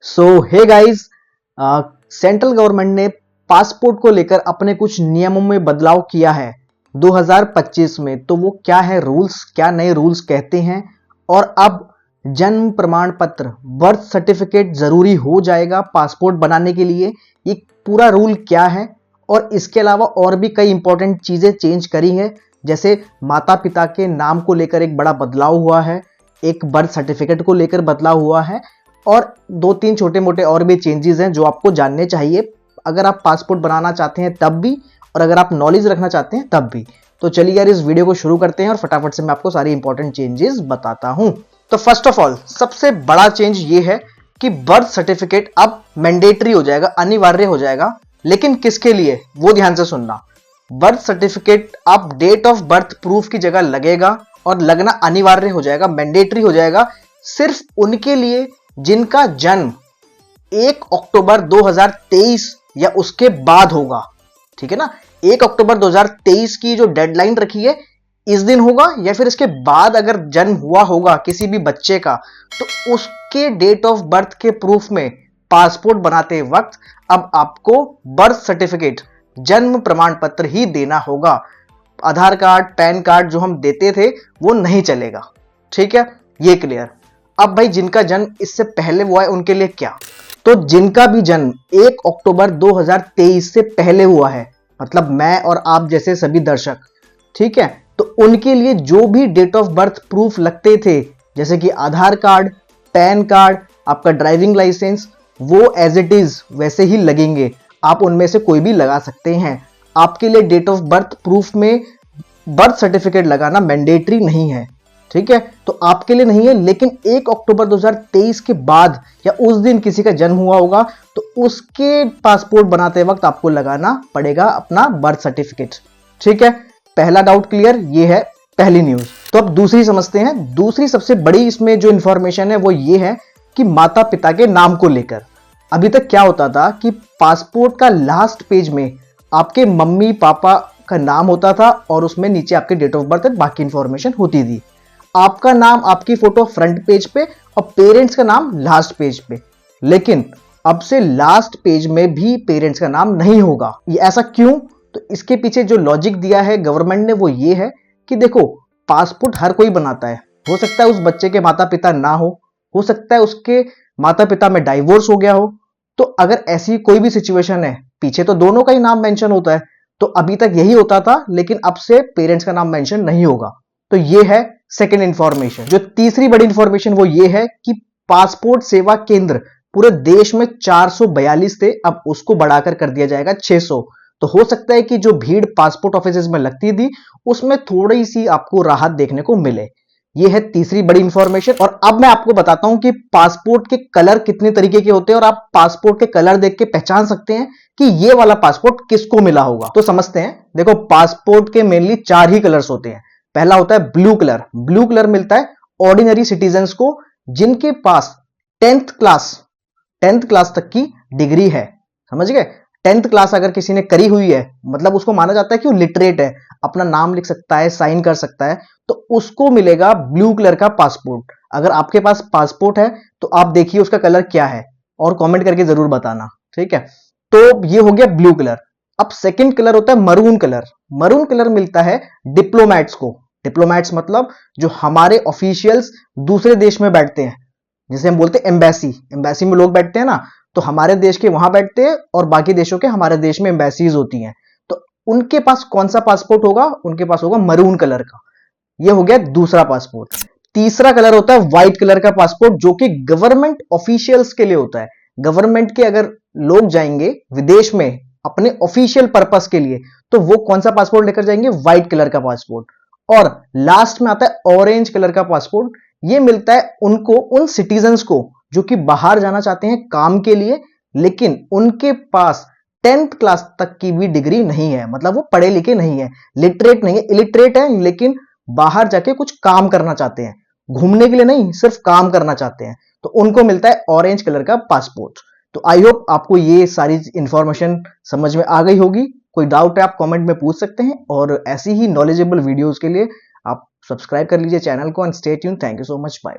सो hey guys, central government ने passport को लेकर अपने कुछ नियमों में बदलाव किया है 2025 में। तो वो क्या है रूल्स, क्या नए रूल्स कहते हैं, और अब जन्म प्रमाण पत्र बर्थ सर्टिफिकेट जरूरी हो जाएगा पासपोर्ट बनाने के लिए। ये पूरा रूल क्या है, और इसके अलावा और भी कई इंपॉर्टेंट चीजें चेंज करी है। जैसे माता पिता के नाम को लेकर एक बड़ा बदलाव हुआ है, एक बर्थ सर्टिफिकेट को लेकर बदलाव हुआ है, और दो तीन छोटे मोटे और भी चेंजेस हैं जो आपको जानने चाहिए अगर आप पासपोर्ट बनाना चाहते हैं तब भी, और अगर आप नॉलेज रखना चाहते हैं तब भी। तो चलिए यार, इस वीडियो को शुरू करते हैं और फटाफट से मैं आपको सारी इंपॉर्टेंट चेंजेस बताता हूं। तो फर्स्ट ऑफ ऑल सबसे बड़ा चेंज ये है कि बर्थ सर्टिफिकेट अब मैंडेटरी हो जाएगा, अनिवार्य हो जाएगा। लेकिन किसके लिए, वो ध्यान से सुनना। बर्थ सर्टिफिकेट अब डेट ऑफ बर्थ प्रूफ की जगह लगेगा, और लगना अनिवार्य हो जाएगा, मैंडेटरी हो जाएगा सिर्फ उनके लिए जिनका जन्म 1 अक्टूबर 2023 या उसके बाद होगा। ठीक है ना, 1 अक्टूबर 2023 की जो डेडलाइन रखी है इस दिन होगा, या फिर इसके बाद अगर जन्म हुआ होगा किसी भी बच्चे का, तो उसके डेट ऑफ बर्थ के प्रूफ में पासपोर्ट बनाते वक्त अब आपको बर्थ सर्टिफिकेट, जन्म प्रमाण पत्र ही देना होगा। आधार कार्ड, पैन कार्ड जो हम देते थे वो नहीं चलेगा। ठीक है, ये क्लियर। अब भाई जिनका जन्म इससे पहले हुआ है उनके लिए क्या? तो जिनका भी जन्म 1 अक्टूबर 2023 से पहले हुआ है, मतलब मैं और आप जैसे सभी दर्शक, ठीक है, तो उनके लिए जो भी डेट ऑफ बर्थ प्रूफ लगते थे, जैसे कि आधार कार्ड, पैन कार्ड, आपका ड्राइविंग लाइसेंस, वो एज इट इज वैसे ही लगेंगे। आप उनमें से कोई भी लगा सकते हैं। आपके लिए डेट ऑफ बर्थ प्रूफ में बर्थ सर्टिफिकेट लगाना मैंडेटरी नहीं है। ठीक है, तो आपके लिए नहीं है। लेकिन 1 अक्टूबर 2023 के बाद या उस दिन किसी का जन्म हुआ होगा तो उसके पासपोर्ट बनाते वक्त आपको लगाना पड़ेगा अपना बर्थ सर्टिफिकेट। ठीक है, पहला डाउट क्लियर, ये है पहली न्यूज। तो अब दूसरी समझते हैं। दूसरी सबसे बड़ी इसमें जो इंफॉर्मेशन है वो ये है कि माता पिता के नाम को लेकर। अभी तक क्या होता था कि पासपोर्ट का लास्ट पेज में आपके मम्मी पापा का नाम होता था और उसमें नीचे आपके डेट ऑफ बर्थ बाकी इंफॉर्मेशन होती थी। आपका नाम, आपकी फोटो फ्रंट पेज पे और पेरेंट्स का नाम लास्ट पेज पे। लेकिन अब से लास्ट पेज में भी पेरेंट्स का नाम नहीं होगा। ये ऐसा क्यों? तो इसके पीछे जो लॉजिक दिया है गवर्नमेंट ने वो ये है कि देखो, पासपोर्ट हर कोई बनाता है। हो सकता है उस बच्चे के माता पिता ना हो सकता है उसके माता पिता में डाइवोर्स हो गया हो। तो अगर ऐसी कोई भी सिचुएशन है, पीछे तो दोनों का ही नाम मेंशन होता है। तो अभी तक यही होता था, लेकिन अब से पेरेंट्स का नाम मेंशन नहीं होगा। तो ये है सेकेंड इंफॉर्मेशन। जो तीसरी बड़ी इंफॉर्मेशन वो ये है कि पासपोर्ट सेवा केंद्र पूरे देश में 442 थे, अब उसको बढ़ाकर कर दिया जाएगा 600। तो हो सकता है कि जो भीड़ पासपोर्ट ऑफिसेज में लगती थी उसमें थोड़ी सी आपको राहत देखने को मिले। ये है तीसरी बड़ी इंफॉर्मेशन। और अब मैं आपको बताता हूं कि पासपोर्ट के कलर कितने तरीके के होते हैं, और आप पासपोर्ट के कलर देख के पहचान सकते हैं कि ये वाला पासपोर्ट किसको मिला होगा। तो समझते हैं। देखो, पासपोर्ट के मेनली 4 ही कलर्स होते हैं। पहला होता है ब्लू कलर। ब्लू कलर मिलता है ऑर्डिनरी सिटीजन्स को जिनके पास 10th क्लास तक की डिग्री है। समझ गए? 10th क्लास अगर किसी ने करी हुई है, मतलब उसको माना जाता है कि वो लिटरेट है, अपना नाम लिख सकता है, साइन कर सकता है, तो उसको मिलेगा ब्लू कलर का पासपोर्ट। अगर आपके पास पासपोर्ट है तो आप देखिए उसका कलर क्या है और कमेंट करके जरूर बताना। ठीक है, तो ये हो गया ब्लू कलर। अब सेकंड कलर होता है मरून कलर। मरून कलर मिलता है डिप्लोमैट्स को। डिप्लोमैट्स मतलब जो हमारे ऑफिशियल्स दूसरे देश में बैठते हैं, जिसे हम बोलते हैं एम्बेसी। एम्बेसी में लोग बैठते हैं ना, तो हमारे देश के वहां बैठते हैं और बाकी देशों के हमारे देश में एम्बेसीज होती हैं। तो उनके पास कौन सा पासपोर्ट होगा? उनके पास होगा मरून कलर का। ये हो गया दूसरा पासपोर्ट। तीसरा कलर होता है व्हाइट कलर का पासपोर्ट, जो कि गवर्नमेंट ऑफिशियल्स के लिए होता है। गवर्नमेंट के अगर लोग जाएंगे विदेश में अपने ऑफिशियल पर्पस के लिए, तो वो कौन सा पासपोर्ट लेकर जाएंगे? व्हाइट कलर का पासपोर्ट। और लास्ट में आता है ऑरेंज कलर का पासपोर्ट। ये मिलता है उनको, उन सिटीजन्स को जो कि बाहर जाना चाहते हैं काम के लिए, लेकिन उनके पास 10th क्लास तक की भी डिग्री नहीं है, मतलब वो पढ़े लिखे नहीं है, लिटरेट नहीं है, इलिटरेट है, लेकिन बाहर जाके कुछ काम करना चाहते हैं, घूमने के लिए नहीं, सिर्फ काम करना चाहते हैं, तो उनको मिलता है ऑरेंज कलर का पासपोर्ट। तो आई होप आपको ये सारी इंफॉर्मेशन समझ में आ गई होगी। कोई डाउट है आप कमेंट में पूछ सकते हैं, और ऐसी ही नॉलेजेबल वीडियोस के लिए आप सब्सक्राइब कर लीजिए चैनल को। And stay tuned. Thank you so much. Bye.